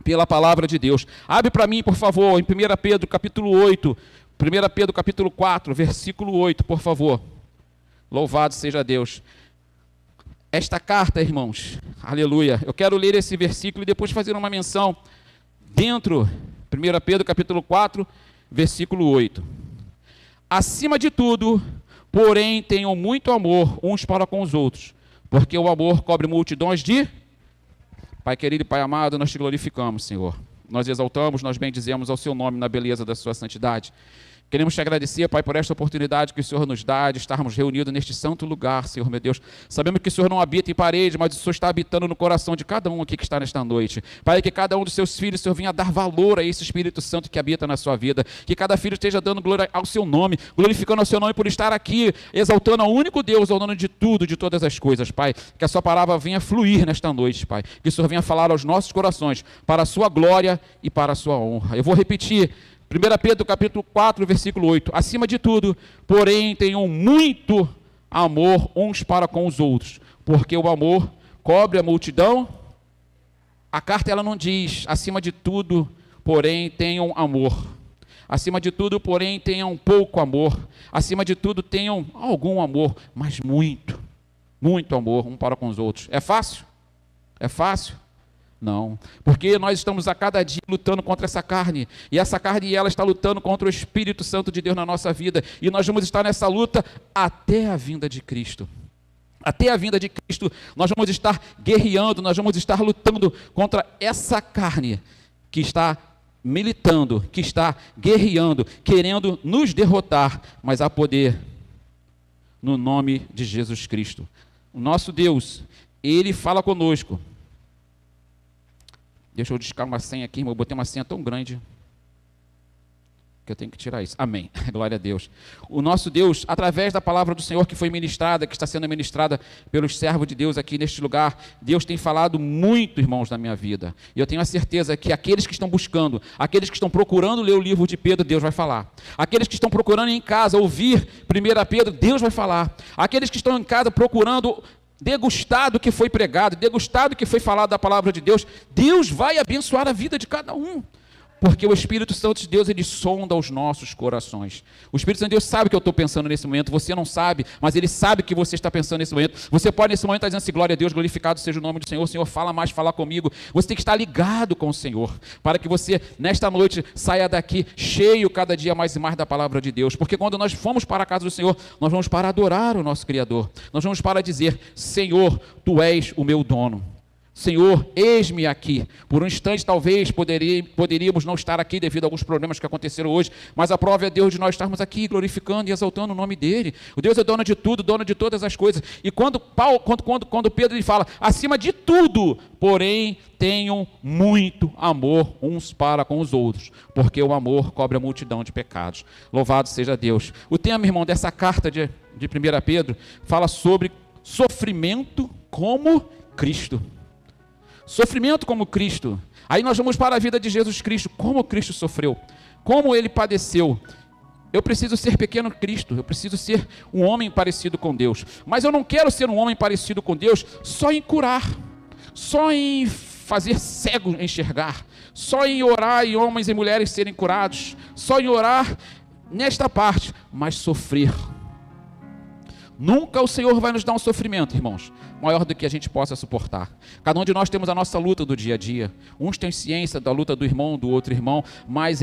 pela palavra de Deus. Abre para mim, por favor, em 1 Pedro capítulo 8, 1 Pedro capítulo 4, versículo 8, por favor. Louvado seja Deus. Esta carta, irmãos, aleluia, eu quero ler esse versículo e depois fazer uma menção dentro, 1 Pedro capítulo 4, versículo 8. Acima de tudo, porém, tenham muito amor uns para com os outros, porque o amor cobre multidões de... Pai querido e Pai amado, nós te glorificamos, Senhor. Nós exaltamos, nós bendizemos ao seu nome na beleza da sua santidade. Queremos te agradecer, Pai, por esta oportunidade que o Senhor nos dá de estarmos reunidos neste santo lugar, Senhor, meu Deus. Sabemos que o Senhor não habita em parede, mas o Senhor está habitando no coração de cada um aqui que está nesta noite. Pai, que cada um dos seus filhos, Senhor, venha dar valor a esse Espírito Santo que habita na sua vida. Que cada filho esteja dando glória ao seu nome, glorificando ao seu nome por estar aqui, exaltando ao único Deus, ao dono de tudo, de todas as coisas, Pai. Que a sua palavra venha fluir nesta noite, Pai. Que o Senhor venha falar aos nossos corações, para a sua glória e para a sua honra. Eu vou repetir. 1 Pedro capítulo 4, versículo 8. Acima de tudo, porém, tenham muito amor uns para com os outros, porque o amor cobre a multidão. A carta ela não diz, acima de tudo, porém, tenham amor. Acima de tudo, porém, tenham pouco amor. Acima de tudo, tenham algum amor, mas muito, muito amor um para com os outros. É fácil? É fácil? Não, porque nós estamos a cada dia lutando contra essa carne, e essa carne ela está lutando contra o Espírito Santo de Deus na nossa vida, e nós vamos estar nessa luta até a vinda de Cristo. Até a vinda de Cristo, nós vamos estar guerreando, nós vamos estar lutando contra essa carne que está militando, que está guerreando, querendo nos derrotar, mas há poder no nome de Jesus Cristo. O nosso Deus, Ele fala conosco. Deixa eu discar uma senha aqui, irmão. Eu botei uma senha tão grande que eu tenho que tirar isso. Amém. Glória a Deus. O nosso Deus, através da palavra do Senhor que foi ministrada, que está sendo ministrada pelos servos de Deus aqui neste lugar, Deus tem falado muito, irmãos, na minha vida. E eu tenho a certeza que aqueles que estão buscando, aqueles que estão procurando ler o livro de Pedro, Deus vai falar. Aqueles que estão procurando em casa ouvir 1 Pedro, Deus vai falar. Aqueles que estão em casa procurando degustar do que foi pregado, degustar do que foi falado da palavra de Deus, Deus vai abençoar a vida de cada um, porque o Espírito Santo de Deus, ele sonda os nossos corações. O Espírito Santo de Deus sabe o que eu estou pensando nesse momento, você não sabe, mas ele sabe o que você está pensando nesse momento. Você pode nesse momento estar dizendo assim, glória a Deus, glorificado seja o nome do Senhor, Senhor, fala mais, fala comigo. Você tem que estar ligado com o Senhor, para que você, nesta noite, saia daqui cheio cada dia mais e mais da palavra de Deus, porque quando nós formos para a casa do Senhor, nós vamos para adorar o nosso Criador, nós vamos para dizer, Senhor, Tu és o meu dono. Senhor, eis-me aqui. Por um instante, talvez, poderíamos não estar aqui devido a alguns problemas que aconteceram hoje, mas a prova é Deus de nós estarmos aqui glorificando e exaltando o nome dEle. O Deus é dono de tudo, dono de todas as coisas. E quando Pedro ele fala, acima de tudo, porém, tenham muito amor uns para com os outros, porque o amor cobre a multidão de pecados. Louvado seja Deus. O tema, irmão, dessa carta de 1 Pedro, fala sobre sofrimento como Cristo. Sofrimento como Cristo. Aí nós vamos para a vida de Jesus Cristo. Como Cristo sofreu. Como Ele padeceu. Eu preciso ser pequeno Cristo. Eu preciso ser um homem parecido com Deus. Mas eu não quero ser um homem parecido com Deus só em curar. Só em fazer cego enxergar. Só em orar e homens e mulheres serem curados. Só em orar nesta parte. Mas sofrer. Nunca o Senhor vai nos dar um sofrimento, irmãos, maior do que a gente possa suportar. Cada um de nós temos a nossa luta do dia a dia. Uns têm ciência da luta do irmão, do outro irmão, mas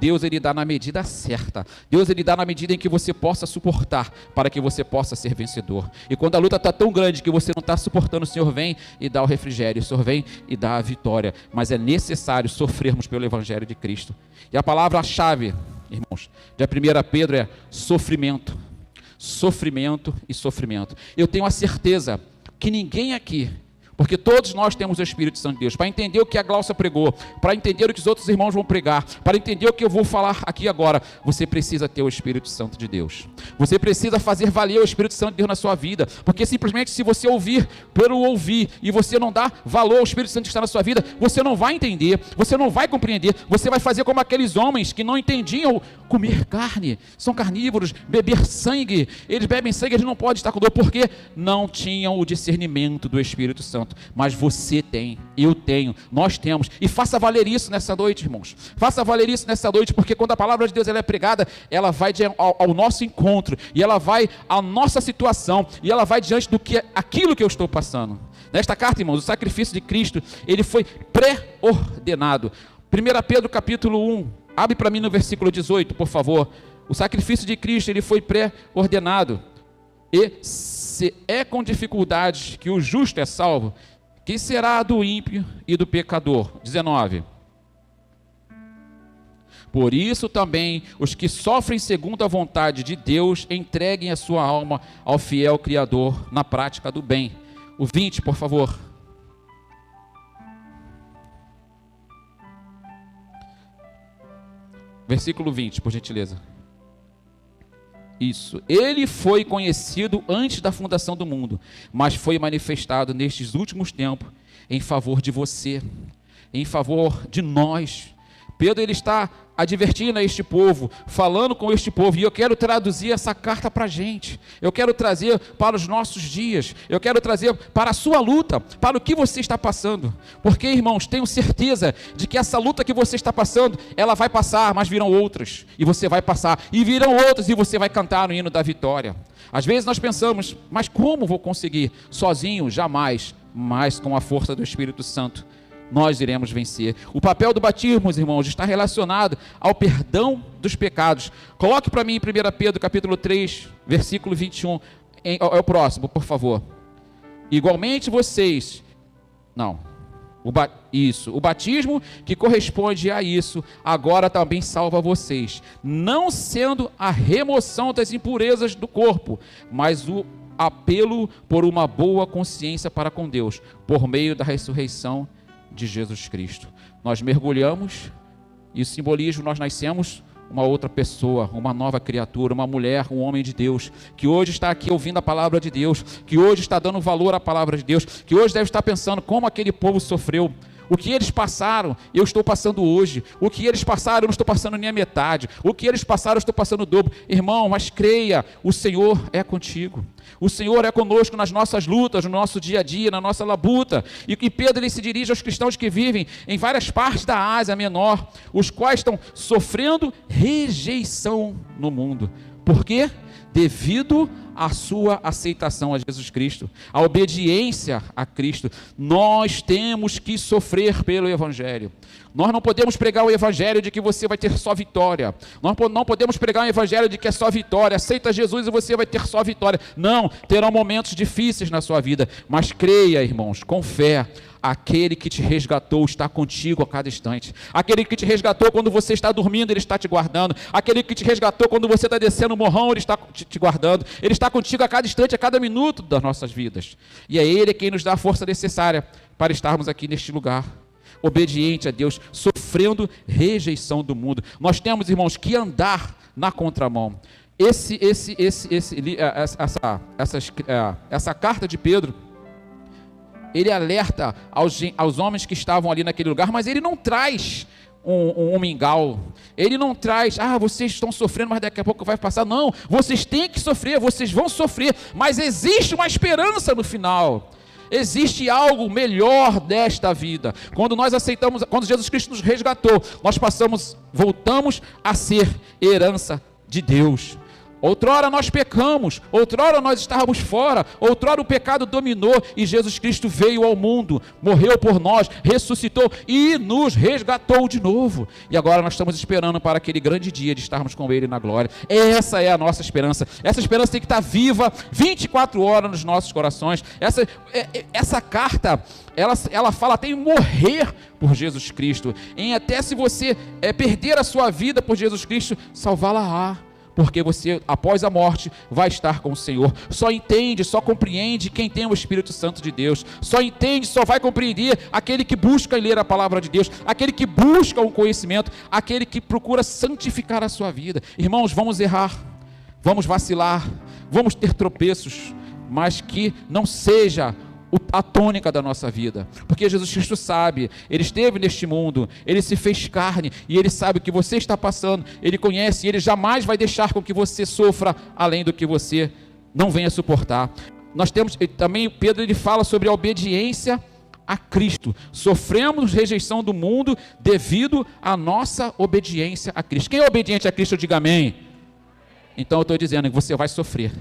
Deus ele dá na medida certa. Deus ele dá na medida em que você possa suportar, para que você possa ser vencedor. E quando a luta está tão grande que você não está suportando, o Senhor vem e dá o refrigério, o Senhor vem e dá a vitória. Mas é necessário sofrermos pelo Evangelho de Cristo. E a palavra-chave, irmãos, de 1 Pedro é sofrimento. Sofrimento e sofrimento. Eu tenho a certeza que ninguém aqui, porque todos nós temos o Espírito Santo de Deus, para entender o que a Glaucia pregou, para entender o que os outros irmãos vão pregar, para entender o que eu vou falar aqui agora, você precisa ter o Espírito Santo de Deus. Você precisa fazer valer o Espírito Santo de Deus na sua vida, porque simplesmente se você ouvir pelo ouvir, e você não dá valor ao Espírito Santo que está na sua vida, você não vai entender, você não vai compreender, você vai fazer como aqueles homens que não entendiam comer carne, são carnívoros, beber sangue, eles bebem sangue, eles não podem estar com dor, porque não tinham o discernimento do Espírito Santo. Santo, mas você tem, eu tenho, nós temos, e faça valer isso nessa noite, irmãos, faça valer isso nessa noite, porque quando a palavra de Deus ela é pregada, ela vai ao nosso encontro, e ela vai à nossa situação, e ela vai diante do que aquilo que eu estou passando. Nesta carta, irmãos, o sacrifício de Cristo, ele foi pré-ordenado. 1 Pedro capítulo 1, abre para mim no versículo 18, por favor. O sacrifício de Cristo, ele foi pré-ordenado. E se é com dificuldades que o justo é salvo, que será do ímpio e do pecador? 19. Por isso também os que sofrem segundo a vontade de Deus entreguem a sua alma ao fiel Criador na prática do bem. O 20, por favor. Versículo 20, por gentileza. Isso. Ele foi conhecido antes da fundação do mundo, mas foi manifestado nestes últimos tempos em favor de você, em favor de nós. Pedro, ele está advertindo a este povo, falando com este povo, e eu quero traduzir essa carta para a gente, eu quero trazer para os nossos dias, eu quero trazer para a sua luta, para o que você está passando, porque, irmãos, tenho certeza de que essa luta que você está passando, ela vai passar, mas virão outras, e você vai passar, e virão outras, e você vai cantar no hino da vitória. Às vezes nós pensamos, mas como vou conseguir? Sozinho, jamais, mas com a força do Espírito Santo, nós iremos vencer. O papel do batismo, irmãos, está relacionado ao perdão dos pecados. Coloque para mim em 1 Pedro capítulo 3, versículo 21, é o próximo, por favor. Igualmente vocês, o batismo que corresponde a isso, agora também salva vocês, não sendo a remoção das impurezas do corpo, mas o apelo por uma boa consciência para com Deus, por meio da ressurreição de Jesus Cristo. Nós mergulhamos, e o simbolismo, nós nascemos uma outra pessoa, uma nova criatura, uma mulher, um homem de Deus, que hoje está aqui ouvindo a palavra de Deus, que hoje está dando valor à palavra de Deus, que hoje deve estar pensando como aquele povo sofreu. O que eles passaram, eu estou passando hoje. O que eles passaram, eu não estou passando nem a metade. O que eles passaram, eu estou passando o dobro. Irmão, mas creia, o Senhor é contigo. O Senhor é conosco nas nossas lutas, no nosso dia a dia, na nossa labuta. E Pedro, ele se dirige aos cristãos que vivem em várias partes da Ásia Menor, os quais estão sofrendo rejeição no mundo. Por quê? Devido à sua aceitação a Jesus Cristo, a obediência a Cristo. Nós temos que sofrer pelo Evangelho. Nós não podemos pregar o Evangelho de que você vai ter só vitória. Nós não podemos pregar o Evangelho de que é só vitória. Aceita Jesus e você vai ter só vitória. Não, terão momentos difíceis na sua vida, mas creia, irmãos, com fé. Aquele que te resgatou está contigo a cada instante. Aquele que te resgatou quando você está dormindo, Ele está te guardando. Aquele que te resgatou quando você está descendo o morrão, Ele está te guardando. Ele está contigo a cada instante, a cada minuto das nossas vidas. E é Ele quem nos dá a força necessária para estarmos aqui neste lugar, obediente a Deus, sofrendo rejeição do mundo. Nós temos, irmãos, que andar na contramão. Essa carta de Pedro, ele alerta aos homens que estavam ali naquele lugar, mas ele não traz um mingau, ele não traz, vocês estão sofrendo, mas daqui a pouco vai passar. Não, vocês têm que sofrer, vocês vão sofrer, mas existe uma esperança no final. Existe algo melhor desta vida. Quando nós aceitamos, quando Jesus Cristo nos resgatou, nós voltamos a ser herança de Deus. Outrora nós pecamos, outrora nós estávamos fora, outrora o pecado dominou e Jesus Cristo veio ao mundo, morreu por nós, ressuscitou e nos resgatou de novo. E agora nós estamos esperando para aquele grande dia de estarmos com Ele na glória. Essa é a nossa esperança. Essa esperança tem que estar viva 24 horas nos nossos corações. Essa carta, ela fala até em morrer por Jesus Cristo, em até se você perder a sua vida por Jesus Cristo, salvá-la-á. Porque você, após a morte, vai estar com o Senhor. Só entende, só compreende quem tem o Espírito Santo de Deus. Só entende, só vai compreender aquele que busca ler a palavra de Deus, aquele que busca o conhecimento, aquele que procura santificar a sua vida. Irmãos, vamos errar, vamos vacilar, vamos ter tropeços, mas que não seja a tônica da nossa vida, porque Jesus Cristo sabe, Ele esteve neste mundo, Ele se fez carne, e Ele sabe o que você está passando, Ele conhece, e Ele jamais vai deixar com que você sofra além do que você não venha suportar. nós temos, também Pedro ele fala sobre a obediência a Cristo. Sofremos rejeição do mundo devido à nossa obediência a Cristo. Quem é obediente a Cristo, diga amém. Então eu estou dizendo que você vai sofrer.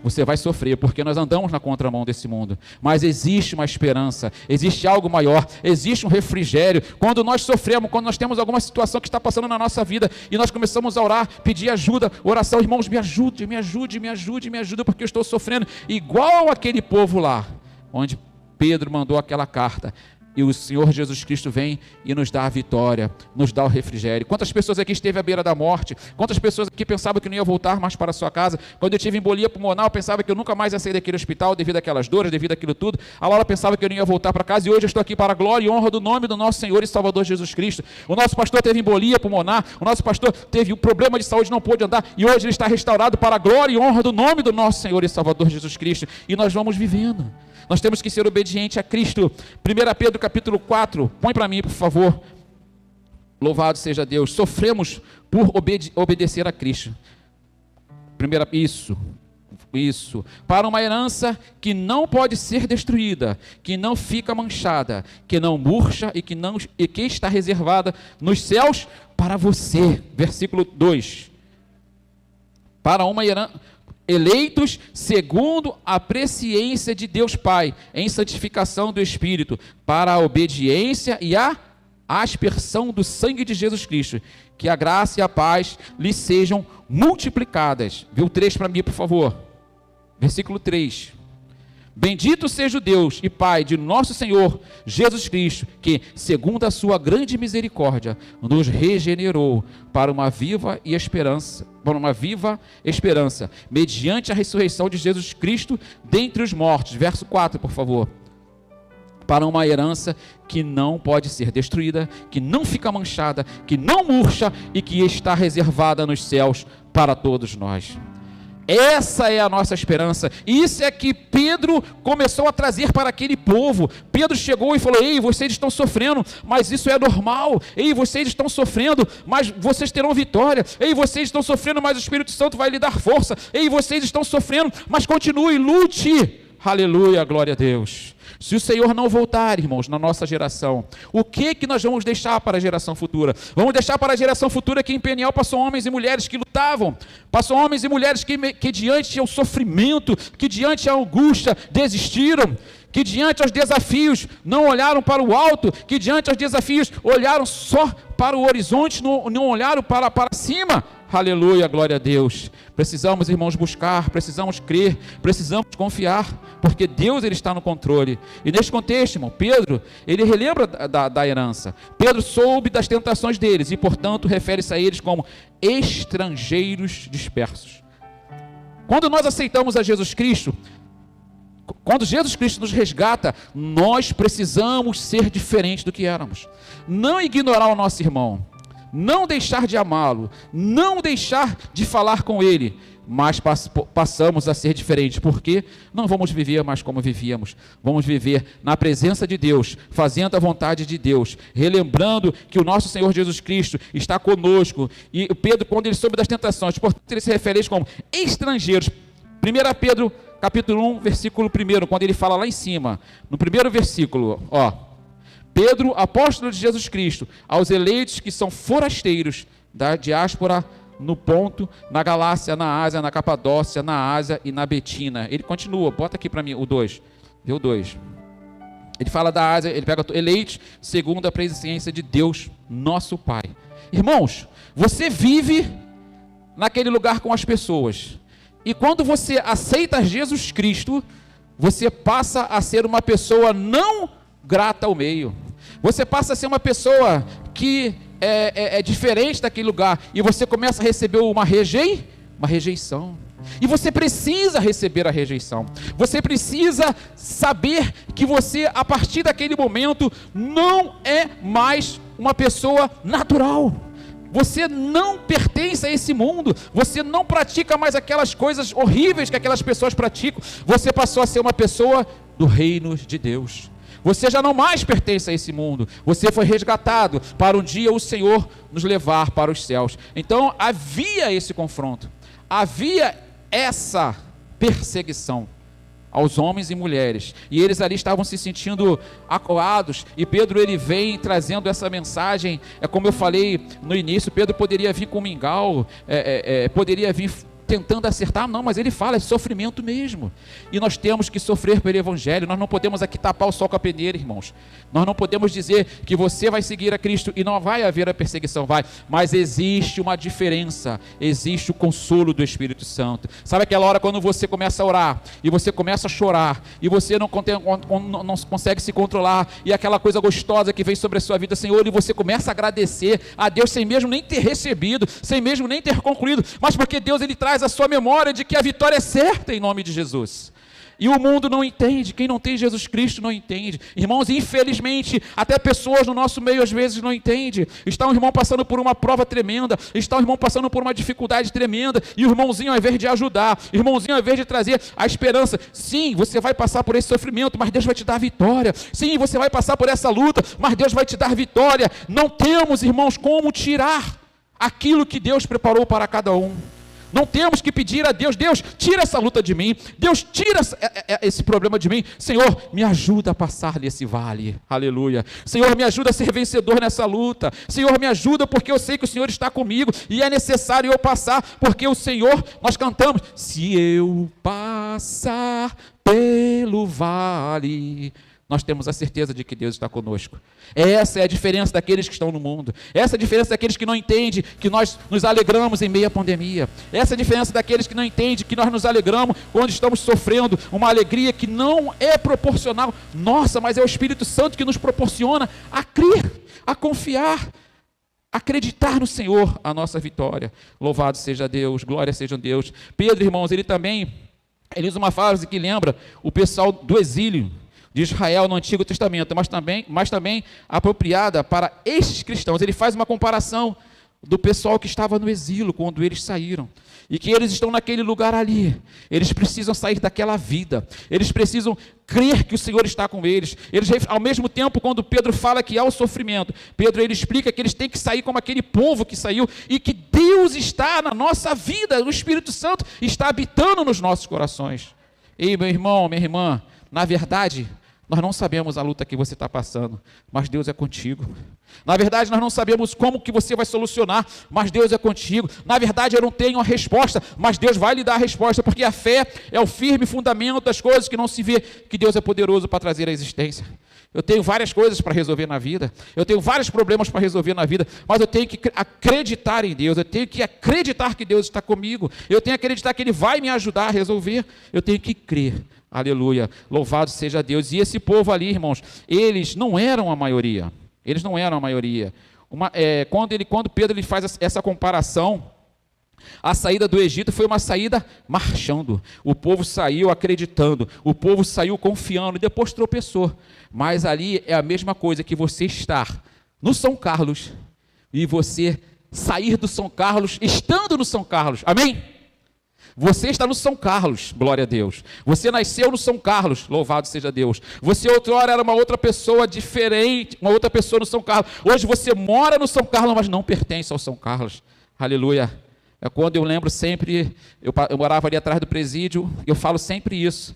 Você vai sofrer, porque nós andamos na contramão desse mundo. Mas existe uma esperança, existe algo maior, existe um refrigério. Quando nós sofremos, quando nós temos alguma situação que está passando na nossa vida, e nós começamos a orar, pedir ajuda, oração, irmãos, me ajude, me ajude, me ajude, me ajude, porque eu estou sofrendo. Igual aquele povo lá, onde Pedro mandou aquela carta. E o Senhor Jesus Cristo vem e nos dá a vitória, nos dá o refrigério. Quantas pessoas aqui esteve à beira da morte? Quantas pessoas aqui pensavam que não ia voltar mais para a sua casa? Quando eu tive embolia pulmonar, eu pensava que eu nunca mais ia sair daquele hospital devido àquelas dores, devido àquilo tudo. A Laura pensava que eu não ia voltar para casa, e hoje eu estou aqui para a glória e honra do nome do nosso Senhor e Salvador Jesus Cristo. O nosso pastor teve embolia pulmonar, o nosso pastor teve um problema de saúde, não pôde andar, e hoje ele está restaurado para a glória e honra do nome do nosso Senhor e Salvador Jesus Cristo. E nós vamos vivendo. Nós temos que ser obedientes a Cristo. 1 Pedro capítulo 4, põe para mim, por favor. Louvado seja Deus. Sofremos por obedecer a Cristo. Isso. Para uma herança que não pode ser destruída, que não fica manchada, que não murcha e que está reservada nos céus para você. Versículo 2. Para uma herança... eleitos segundo a presciência de Deus Pai, em santificação do Espírito, para a obediência e a aspersão do sangue de Jesus Cristo, que a graça e a paz lhes sejam multiplicadas. Vê o 3 para mim, por favor. Versículo 3. Bendito seja o Deus e Pai de nosso Senhor Jesus Cristo, que, segundo a sua grande misericórdia, nos regenerou para uma viva esperança, mediante a ressurreição de Jesus Cristo dentre os mortos. Verso 4, por favor. Para uma herança que não pode ser destruída, que não fica manchada, que não murcha e que está reservada nos céus para todos nós. Essa é a nossa esperança. Isso é que Pedro começou a trazer para aquele povo. Pedro chegou e falou: ei, vocês estão sofrendo, mas isso é normal. Ei, vocês estão sofrendo, mas vocês terão vitória. Ei, vocês estão sofrendo, mas o Espírito Santo vai lhe dar força. Ei, vocês estão sofrendo, mas continue, lute. Aleluia, glória a Deus. Se o Senhor não voltar, irmãos, na nossa geração, o que nós vamos deixar para a geração futura? Vamos deixar para a geração futura que em Peniel passou homens e mulheres que lutavam, passou homens e mulheres que diante ao sofrimento, que diante à angústia desistiram, que diante aos desafios não olharam para o alto, que diante aos desafios olharam só para o horizonte, não olharam para cima. Aleluia, glória a Deus. Precisamos, irmãos, buscar, precisamos crer, precisamos confiar, porque Deus ele está no controle. E neste contexto, irmão, Pedro, ele relembra da herança. Pedro soube das tentações deles e, portanto, refere-se a eles como estrangeiros dispersos. Quando nós aceitamos a Jesus Cristo, quando Jesus Cristo nos resgata, nós precisamos ser diferentes do que éramos. Não ignorar o nosso irmão, não deixar de amá-lo, não deixar de falar com ele, mas passamos a ser diferentes, porque não vamos viver mais como vivíamos, vamos viver na presença de Deus, fazendo a vontade de Deus, relembrando que o nosso Senhor Jesus Cristo está conosco. E Pedro, quando ele soube das tentações, portanto ele se refere a eles como estrangeiros. 1 Pedro capítulo 1, versículo 1, quando ele fala lá em cima, no primeiro versículo, Pedro, apóstolo de Jesus Cristo, aos eleitos que são forasteiros da diáspora no Ponto, na Galácia, na Ásia, na Capadócia, na Ásia e na Betina. Ele continua, bota aqui para mim o 2, vê o 2. Ele fala da Ásia, ele pega eleitos segundo a presciência de Deus, nosso Pai. Irmãos, você vive naquele lugar com as pessoas, e quando você aceita Jesus Cristo, você passa a ser uma pessoa não grata ao meio. Você passa a ser uma pessoa que é diferente daquele lugar, e você começa a receber uma rejeição. E você precisa receber a rejeição. Você precisa saber que você, a partir daquele momento, não é mais uma pessoa natural. Você não pertence a esse mundo. Você não pratica mais aquelas coisas horríveis que aquelas pessoas praticam. Você passou a ser uma pessoa do reino de Deus. Você já não mais pertence a esse mundo. Você foi resgatado para um dia o Senhor nos levar para os céus. Então havia esse confronto, havia essa perseguição. aos homens e mulheres, e eles ali estavam se sentindo acuados, e Pedro ele vem trazendo essa mensagem. É como eu falei no início, Pedro poderia vir com mingau, poderia vir tentando acertar, não, mas ele fala, é sofrimento mesmo, e nós temos que sofrer pelo Evangelho. Nós não podemos aqui tapar o sol com a peneira, irmãos. Nós não podemos dizer que você vai seguir a Cristo e não vai haver a perseguição, vai, mas existe uma diferença, existe o consolo do Espírito Santo. Sabe aquela hora quando você começa a orar, e você começa a chorar, e você não consegue se controlar, e aquela coisa gostosa que vem sobre a sua vida, Senhor, e você começa a agradecer a Deus, sem mesmo nem ter recebido, sem mesmo nem ter concluído, mas porque Deus ele traz a sua memória de que a vitória é certa em nome de Jesus. E o mundo não entende, quem não tem Jesus Cristo não entende. Irmãos, infelizmente, até pessoas no nosso meio às vezes não entendem. Está um irmão passando por uma prova tremenda, está um irmão passando por uma dificuldade tremenda, e o irmãozinho, ao invés de ajudar, o irmãozinho, ao invés de trazer a esperança, sim, você vai passar por esse sofrimento, mas Deus vai te dar vitória. Sim, você vai passar por essa luta, mas Deus vai te dar vitória. Não temos, irmãos, como tirar aquilo que Deus preparou para cada um. Não temos que pedir a Deus, Deus, tira essa luta de mim, Deus, tira esse problema de mim, Senhor, me ajuda a passar nesse vale, aleluia, Senhor, me ajuda a ser vencedor nessa luta, Senhor, me ajuda porque eu sei que o Senhor está comigo, e é necessário eu passar, porque o Senhor, nós cantamos, se eu passar pelo vale, nós temos a certeza de que Deus está conosco. Essa é a diferença daqueles que estão no mundo. Essa é a diferença daqueles que não entendem que nós nos alegramos em meio à pandemia. Essa é a diferença daqueles que não entendem que nós nos alegramos quando estamos sofrendo uma alegria que não é proporcional. Nossa, mas é o Espírito Santo que nos proporciona a crer, a confiar, acreditar no Senhor, a nossa vitória. Louvado seja Deus, glória seja Deus. Pedro, irmãos, ele usa uma frase que lembra o pessoal do exílio de Israel no Antigo Testamento, mas também apropriada para estes cristãos. Ele faz uma comparação do pessoal que estava no exílio quando eles saíram, e que eles estão naquele lugar ali, eles precisam sair daquela vida, eles precisam crer que o Senhor está com eles. Ao mesmo tempo, quando Pedro fala que há o sofrimento, Pedro ele explica que eles têm que sair como aquele povo que saiu, e que Deus está na nossa vida, o Espírito Santo está habitando nos nossos corações. Ei, meu irmão, minha irmã, na verdade, nós não sabemos a luta que você está passando, mas Deus é contigo. Na verdade, nós não sabemos como que você vai solucionar, mas Deus é contigo. Na verdade, eu não tenho a resposta, mas Deus vai lhe dar a resposta, porque a fé é o firme fundamento das coisas que não se vê, que Deus é poderoso para trazer à existência. Eu tenho várias coisas para resolver na vida, eu tenho vários problemas para resolver na vida, mas eu tenho que acreditar em Deus, eu tenho que acreditar que Deus está comigo, eu tenho que acreditar que Ele vai me ajudar a resolver, eu tenho que crer. Aleluia, louvado seja Deus. E esse povo ali, irmãos, eles não eram a maioria. Eles não eram a maioria. Quando Pedro ele faz essa comparação, a saída do Egito foi uma saída marchando. O povo saiu acreditando, o povo saiu confiando, e depois tropeçou. Mas ali é a mesma coisa que você estar no São Carlos e você sair do São Carlos estando no São Carlos. Amém? Você está no São Carlos, glória a Deus. Você nasceu no São Carlos, louvado seja Deus. Você outrora era uma outra pessoa diferente, uma outra pessoa no São Carlos. Hoje você mora no São Carlos, mas não pertence ao São Carlos. Aleluia. É quando eu lembro sempre, eu morava ali atrás do presídio, eu falo sempre isso.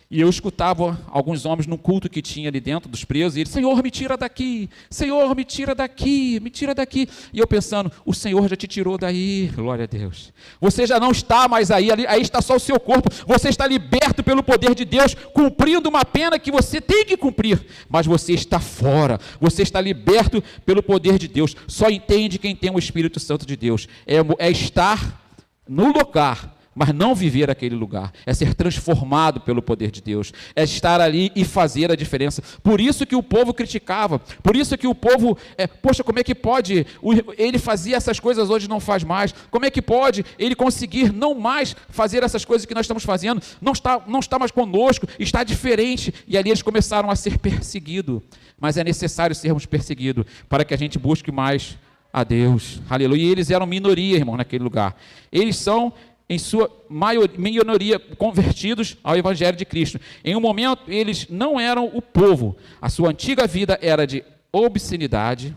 E eu escutava alguns homens num culto que tinha ali dentro dos presos, e eles, Senhor, me tira daqui, Senhor, me tira daqui, me tira daqui. E eu pensando, o Senhor já te tirou daí, glória a Deus. Você já não está mais aí está só o seu corpo, você está liberto pelo poder de Deus, cumprindo uma pena que você tem que cumprir, mas você está fora, você está liberto pelo poder de Deus. Só entende quem tem o Espírito Santo de Deus, é estar no lugar, mas não viver aquele lugar, é ser transformado pelo poder de Deus, é estar ali e fazer a diferença. Por isso que o povo criticava, por isso que o povo, poxa, como é que pode, ele fazia essas coisas, hoje não faz mais, como é que pode ele conseguir não mais fazer essas coisas que nós estamos fazendo, não está mais conosco, está diferente, e ali eles começaram a ser perseguidos, mas é necessário sermos perseguidos, para que a gente busque mais a Deus, aleluia. E eles eram minoria, irmão, naquele lugar, eles são em sua minoria convertidos ao Evangelho de Cristo. Em um momento, eles não eram o povo. A sua antiga vida era de obscenidade,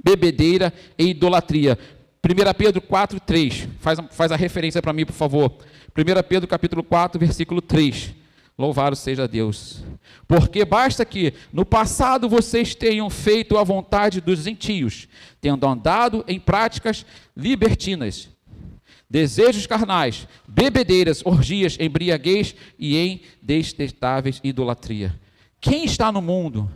bebedeira e idolatria. 1 Pedro 4, 3. Faz a referência para mim, por favor. 1 Pedro capítulo 4, versículo 3. Louvado seja Deus. Porque basta que no passado vocês tenham feito a vontade dos gentios, tendo andado em práticas libertinas, desejos carnais, bebedeiras, orgias, embriaguez e em detestáveis idolatria. Quem está no mundo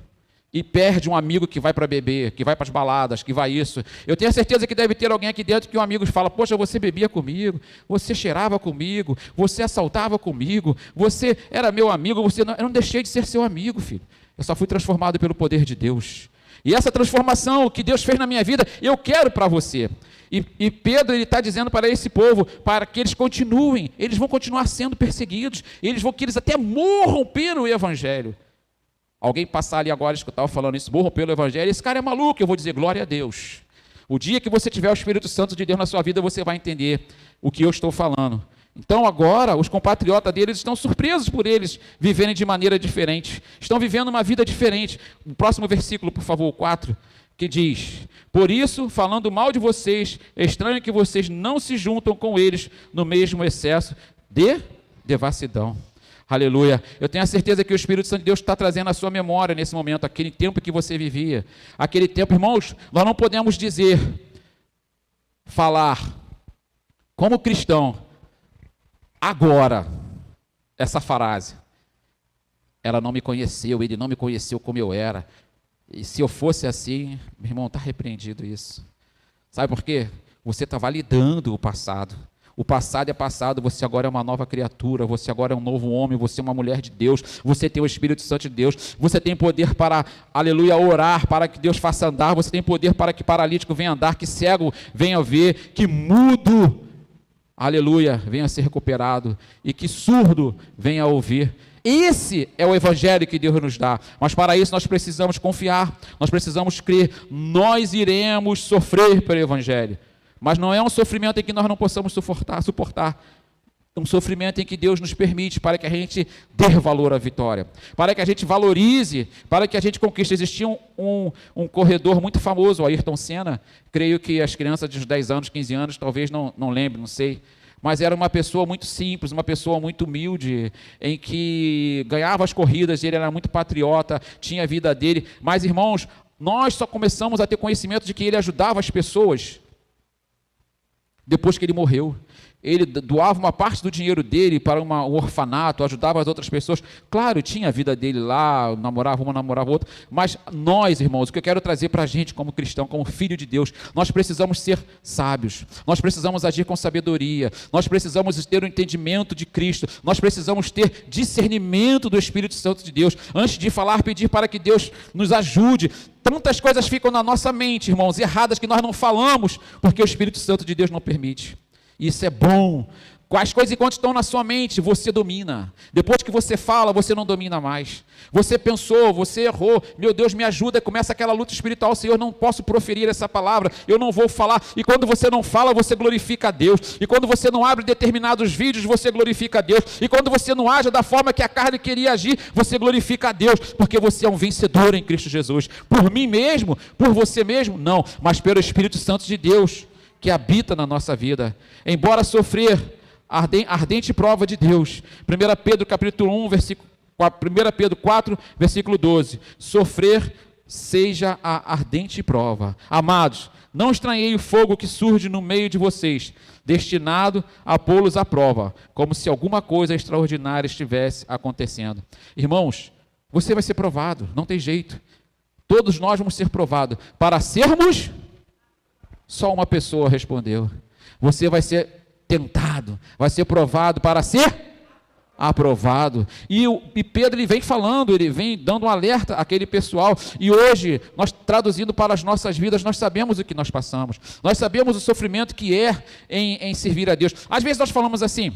e perde um amigo que vai para beber, que vai para as baladas, que vai isso? Eu tenho a certeza que deve ter alguém aqui dentro que um amigo fala: poxa, você bebia comigo, você cheirava comigo, você assaltava comigo, você era meu amigo, eu não deixei de ser seu amigo, filho. Eu só fui transformado pelo poder de Deus. E essa transformação que Deus fez na minha vida, eu quero para você. E Pedro está dizendo para esse povo, para que eles continuem, eles vão continuar sendo perseguidos, que eles até morram pelo Evangelho. Alguém passar ali agora, escutar eu falando isso, morram pelo Evangelho, esse cara é maluco, eu vou dizer, glória a Deus. O dia que você tiver o Espírito Santo de Deus na sua vida, você vai entender o que eu estou falando. Então agora, os compatriotas deles estão surpresos por eles viverem de maneira diferente, estão vivendo uma vida diferente. O próximo versículo, por favor, 4, que diz: por isso, falando mal de vocês, é estranho que vocês não se juntam com eles no mesmo excesso de devassidão. Aleluia. Eu tenho a certeza que o Espírito Santo de Deus está trazendo à sua memória nesse momento, aquele tempo que você vivia. Aquele tempo, irmãos, nós não podemos falar, como cristão, agora, essa frase: ela não me conheceu, ele não me conheceu como eu era. E se eu fosse assim, meu irmão, está repreendido isso. Sabe por quê? Você está validando o passado. O passado é passado, você agora é uma nova criatura, você agora é um novo homem, você é uma mulher de Deus, você tem o Espírito Santo de Deus, você tem poder para, aleluia, orar, para que Deus faça andar, você tem poder para que paralítico venha andar, que cego venha ver, que mudo, aleluia, venha ser recuperado, e que surdo venha ouvir. Esse é o Evangelho que Deus nos dá, mas para isso nós precisamos confiar, nós precisamos crer, nós iremos sofrer pelo Evangelho, mas não é um sofrimento em que nós não possamos suportar, um sofrimento em que Deus nos permite para que a gente dê valor à vitória, para que a gente valorize, para que a gente conquiste. Existia um corredor muito famoso, o Ayrton Senna, creio que as crianças de uns 10 anos, 15 anos, talvez não lembrem, não sei, mas era uma pessoa muito simples, uma pessoa muito humilde, em que ganhava as corridas, ele era muito patriota, tinha a vida dele, mas irmãos, nós só começamos a ter conhecimento de que ele ajudava as pessoas depois que ele morreu. Ele doava uma parte do dinheiro dele para um orfanato, ajudava as outras pessoas. Claro, tinha a vida dele lá, namorava uma, namorava outra. Mas nós, irmãos, o que eu quero trazer para a gente como cristão, como filho de Deus, nós precisamos ser sábios. Nós precisamos agir com sabedoria. Nós precisamos ter o entendimento de Cristo. Nós precisamos ter discernimento do Espírito Santo de Deus. Antes de falar, pedir para que Deus nos ajude. Tantas coisas ficam na nossa mente, irmãos, erradas, que nós não falamos, porque o Espírito Santo de Deus não permite. Isso é bom. As coisas, enquanto estão na sua mente, você domina. Depois que você fala, você não domina mais. Você pensou, você errou, meu Deus, me ajuda, começa aquela luta espiritual: Senhor, não posso proferir essa palavra, eu não vou falar. E quando você não fala, você glorifica a Deus. E quando você não abre determinados vídeos, você glorifica a Deus. E quando você não age da forma que a carne queria agir, você glorifica a Deus, porque você é um vencedor em Cristo Jesus. Por mim mesmo, por você mesmo, não, mas pelo Espírito Santo de Deus, que habita na nossa vida. Embora sofrer ardente prova de Deus. 1 Pedro capítulo 1, versículo 1 Pedro 4, versículo 12. Sofrer seja a ardente prova. Amados, não estranhei o fogo que surge no meio de vocês, destinado a pô-los à prova, como se alguma coisa extraordinária estivesse acontecendo. Irmãos, você vai ser provado, não tem jeito. Todos nós vamos ser provados. Para sermos, só uma pessoa respondeu. Você vai ser tentado, vai ser provado para ser aprovado. E Pedro, ele vem falando, ele vem dando um alerta àquele pessoal. E hoje, nós traduzindo para as nossas vidas, nós sabemos o que nós passamos. Nós sabemos o sofrimento que é em servir a Deus. Às vezes nós falamos assim: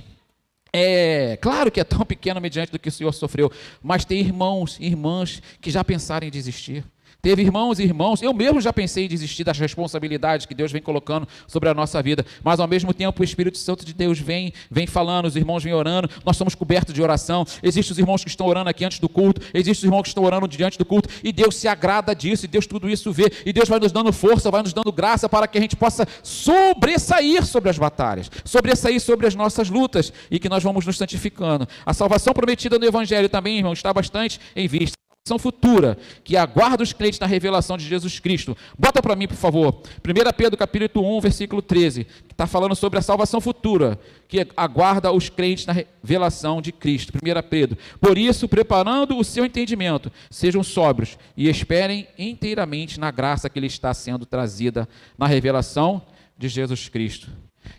claro que é tão pequeno mediante do que o Senhor sofreu, mas tem irmãos e irmãs que já pensaram em desistir. Teve irmãos e irmãos, eu mesmo já pensei em desistir das responsabilidades que Deus vem colocando sobre a nossa vida, mas ao mesmo tempo o Espírito Santo de Deus vem falando, os irmãos vêm orando, nós somos cobertos de oração, existem os irmãos que estão orando aqui antes do culto, existem os irmãos que estão orando diante do culto, e Deus se agrada disso, e Deus tudo isso vê, e Deus vai nos dando força, vai nos dando graça para que a gente possa sobressair sobre as batalhas, sobressair sobre as nossas lutas, e que nós vamos nos santificando. A salvação prometida no Evangelho também, irmão, está bastante em vista. Futura, que aguarda os crentes na revelação de Jesus Cristo. Bota para mim, por favor, 1 Pedro capítulo 1, versículo 13, que está falando sobre a salvação futura, que aguarda os crentes na revelação de Cristo. 1 Pedro, por isso, preparando o seu entendimento, sejam sóbrios e esperem inteiramente na graça que lhe está sendo trazida na revelação de Jesus Cristo.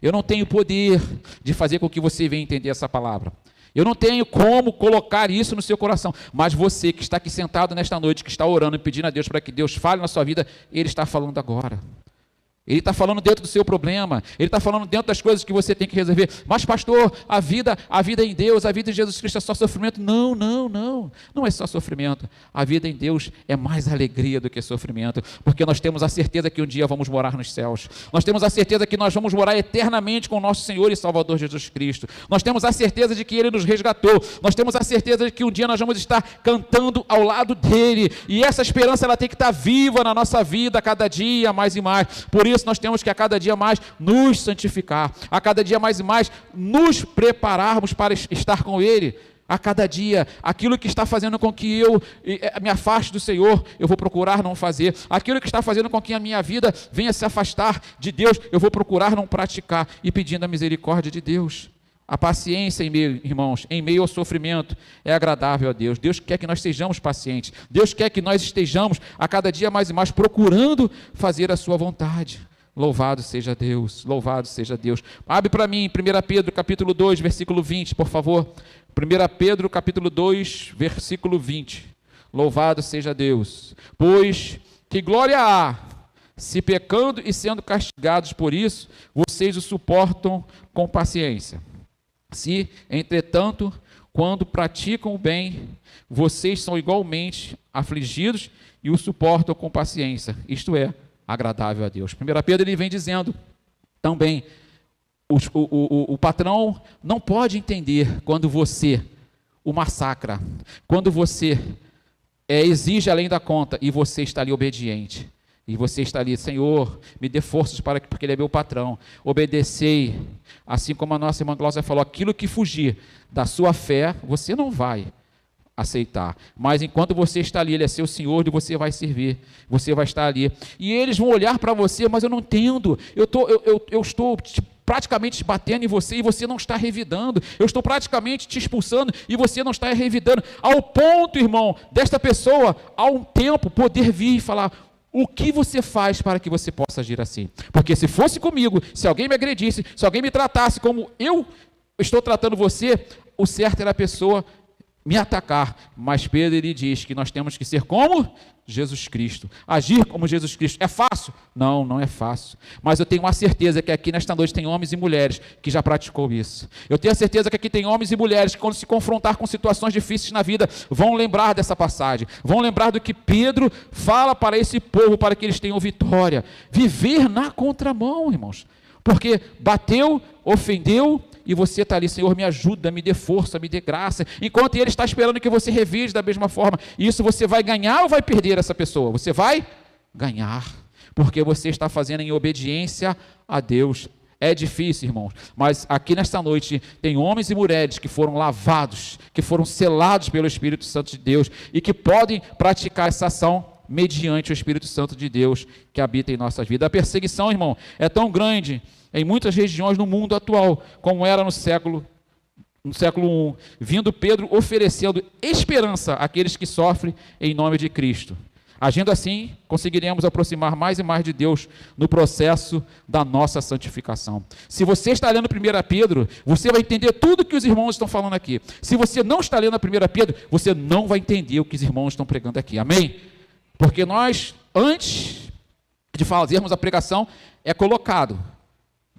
Eu não tenho poder de fazer com que você venha entender essa palavra. Eu não tenho como colocar isso no seu coração, mas você que está aqui sentado nesta noite, que está orando e pedindo a Deus para que Deus fale na sua vida, Ele está falando agora. Ele está falando dentro do seu problema, Ele está falando dentro das coisas que você tem que resolver. Mas pastor, a vida em Deus, a vida em Jesus Cristo é só sofrimento? Não, não é só sofrimento. A vida em Deus é mais alegria do que sofrimento, porque nós temos a certeza que um dia vamos morar nos céus. Nós temos a certeza que nós vamos morar eternamente com o nosso Senhor e Salvador Jesus Cristo. Nós temos a certeza de que Ele nos resgatou. Nós temos a certeza de que um dia nós vamos estar cantando ao lado dEle. E essa esperança ela tem que estar viva na nossa vida a cada dia mais e mais. Por isso nós temos que a cada dia mais nos santificar, a cada dia mais e mais nos prepararmos para estar com Ele. A cada dia, aquilo que está fazendo com que eu me afaste do Senhor, eu vou procurar não fazer. Aquilo que está fazendo com que a minha vida venha se afastar de Deus, eu vou procurar não praticar, e pedindo a misericórdia de Deus. A paciência, irmãos, em meio ao sofrimento, é agradável a Deus. Deus quer que nós sejamos pacientes. Deus quer que nós estejamos a cada dia mais e mais procurando fazer a sua vontade. Louvado seja Deus, louvado seja Deus. Abre para mim, 1 Pedro capítulo 2, versículo 20, por favor. 1 Pedro capítulo 2, versículo 20. Louvado seja Deus. Pois que glória há, se pecando e sendo castigados por isso, vocês o suportam com paciência. Se, entretanto, quando praticam o bem, vocês são igualmente afligidos e o suportam com paciência. Isto é agradável a Deus. 1 Pedro ele vem dizendo também, o patrão não pode entender quando você o massacra, quando você exige além da conta e você está ali obediente. E você está ali, Senhor, me dê forças porque Ele é meu patrão. Obedecei, assim como a nossa irmã Glaucia falou, aquilo que fugir da sua fé, você não vai aceitar. Mas enquanto você está ali, Ele é seu Senhor e você vai servir. Você vai estar ali. E eles vão olhar para você, mas eu não entendo. Eu estou praticamente te batendo em você e você não está revidando. Eu estou praticamente te expulsando e você não está revidando. Ao ponto, irmão, desta pessoa, há um tempo, poder vir e falar: o que você faz para que você possa agir assim? Porque se fosse comigo, se alguém me agredisse, se alguém me tratasse como eu estou tratando você, o certo era a pessoa me atacar. Mas Pedro ele diz que nós temos que ser como Jesus Cristo, agir como Jesus Cristo. É fácil? Não, não é fácil. Mas eu tenho uma certeza que aqui nesta noite tem homens e mulheres que já praticou isso. Eu tenho a certeza que aqui tem homens e mulheres que quando se confrontar com situações difíceis na vida, vão lembrar dessa passagem, vão lembrar do que Pedro fala para esse povo, para que eles tenham vitória. Viver na contramão, irmãos. Porque bateu, ofendeu, e você está ali: Senhor, me ajuda, me dê força, me dê graça, enquanto Ele está esperando que você revise da mesma forma. E isso você vai ganhar ou vai perder essa pessoa? Você vai ganhar, porque você está fazendo em obediência a Deus. É difícil, irmãos, mas aqui nesta noite tem homens e mulheres que foram lavados, que foram selados pelo Espírito Santo de Deus e que podem praticar essa ação mediante o Espírito Santo de Deus que habita em nossas vidas. A perseguição, irmão, é tão grande em muitas regiões no mundo atual, como era no século I, vindo Pedro oferecendo esperança àqueles que sofrem em nome de Cristo. Agindo assim, conseguiremos aproximar mais e mais de Deus no processo da nossa santificação. Se você está lendo 1 Pedro, você vai entender tudo que os irmãos estão falando aqui. Se você não está lendo 1 Pedro, você não vai entender o que os irmãos estão pregando aqui. Amém? Porque nós, antes de fazermos a pregação, é colocado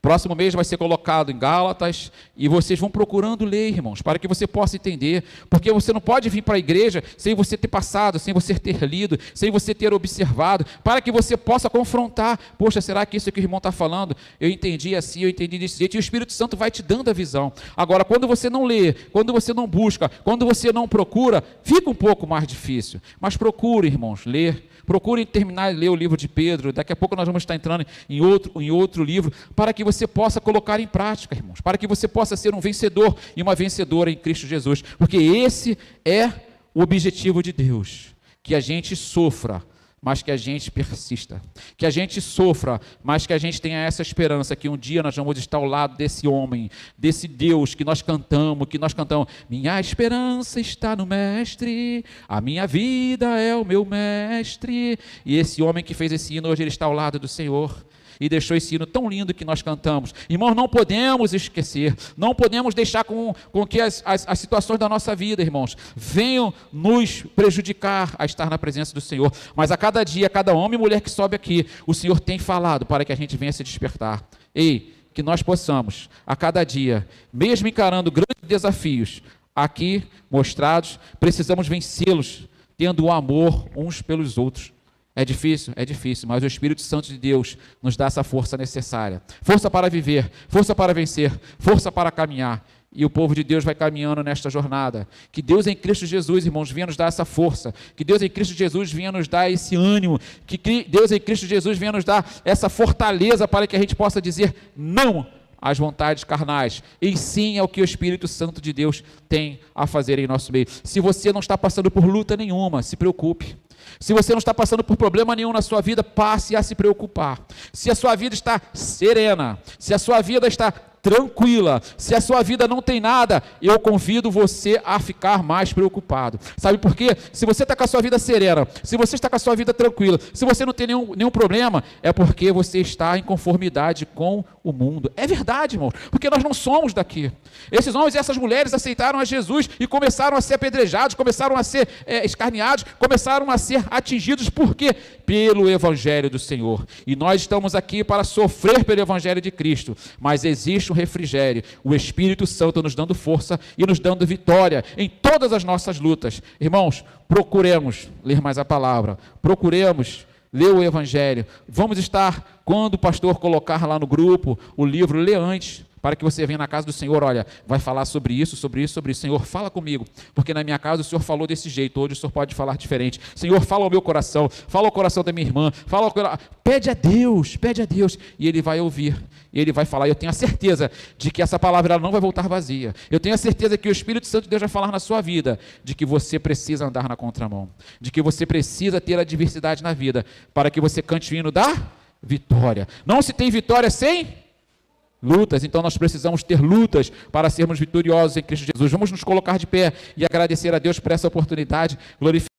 Próximo mês vai ser colocado em Gálatas, e vocês vão procurando ler, irmãos, para que você possa entender, porque você não pode vir para a igreja sem você ter passado, sem você ter lido, sem você ter observado, para que você possa confrontar. Poxa, será que isso que o irmão está falando? Eu entendi assim, eu entendi desse jeito, e o Espírito Santo vai te dando a visão. Agora, quando você não lê, quando você não busca, quando você não procura, fica um pouco mais difícil, mas procure, irmãos, ler. Procure terminar de ler o livro de Pedro. Daqui a pouco nós vamos estar entrando em outro livro, para que você possa colocar em prática, irmãos, para que você possa ser um vencedor e uma vencedora em Cristo Jesus, porque esse é o objetivo de Deus, que a gente sofra, mas que a gente persista, que a gente sofra, mas que a gente tenha essa esperança, que um dia nós vamos estar ao lado desse homem, desse Deus que nós cantamos, minha esperança está no Mestre, a minha vida é o meu Mestre, e esse homem que fez esse hino, hoje ele está ao lado do Senhor, e deixou esse hino tão lindo que nós cantamos. Irmãos, não podemos esquecer, não podemos deixar com que as situações da nossa vida, irmãos, venham nos prejudicar a estar na presença do Senhor, mas a cada dia, cada homem e mulher que sobe aqui, o Senhor tem falado para que a gente venha se despertar. Ei, que nós possamos, a cada dia, mesmo encarando grandes desafios aqui mostrados, precisamos vencê-los, tendo o amor uns pelos outros. É difícil, mas o Espírito Santo de Deus nos dá essa força necessária. Força para viver, força para vencer, força para caminhar. E o povo de Deus vai caminhando nesta jornada. Que Deus em Cristo Jesus, irmãos, venha nos dar essa força. Que Deus em Cristo Jesus venha nos dar esse ânimo. Que Deus em Cristo Jesus venha nos dar essa fortaleza para que a gente possa dizer não às vontades carnais, e sim ao que o Espírito Santo de Deus tem a fazer em nosso meio. Se você não está passando por luta nenhuma, se preocupe. Se você não está passando por problema nenhum na sua vida, passe a se preocupar. Se a sua vida está serena, se a sua vida está tranquila, se a sua vida não tem nada, eu convido você a ficar mais preocupado. Sabe por quê? Se você está com a sua vida serena, se você está com a sua vida tranquila, se você não tem nenhum problema, é porque você está em conformidade com o mundo. É verdade, irmão, porque nós não somos daqui. Esses homens e essas mulheres aceitaram a Jesus e começaram a ser apedrejados, começaram a ser escarneados, começaram a ser atingidos. Por quê? Pelo Evangelho do Senhor. E nós estamos aqui para sofrer pelo Evangelho de Cristo, mas existe um refrigério, o Espírito Santo nos dando força e nos dando vitória em todas as nossas lutas. Irmãos, procuremos ler mais a palavra, procuremos ler o Evangelho. Vamos estar, quando o pastor colocar lá no grupo o livro, lê antes, para que você venha na casa do Senhor, olha, vai falar sobre isso, Senhor, fala comigo, porque na minha casa o Senhor falou desse jeito, hoje o Senhor pode falar diferente. Senhor, fala ao meu coração, fala ao coração da minha irmã, pede a Deus, e Ele vai ouvir, e Ele vai falar. Eu tenho a certeza de que essa palavra ela não vai voltar vazia. Eu tenho a certeza que o Espírito Santo de Deus vai falar na sua vida, de que você precisa andar na contramão, de que você precisa ter adversidade na vida, para que você cante o hino da vitória. Não se tem vitória sem lutas, então nós precisamos ter lutas para sermos vitoriosos em Cristo Jesus. Vamos nos colocar de pé e agradecer a Deus por essa oportunidade, glorificar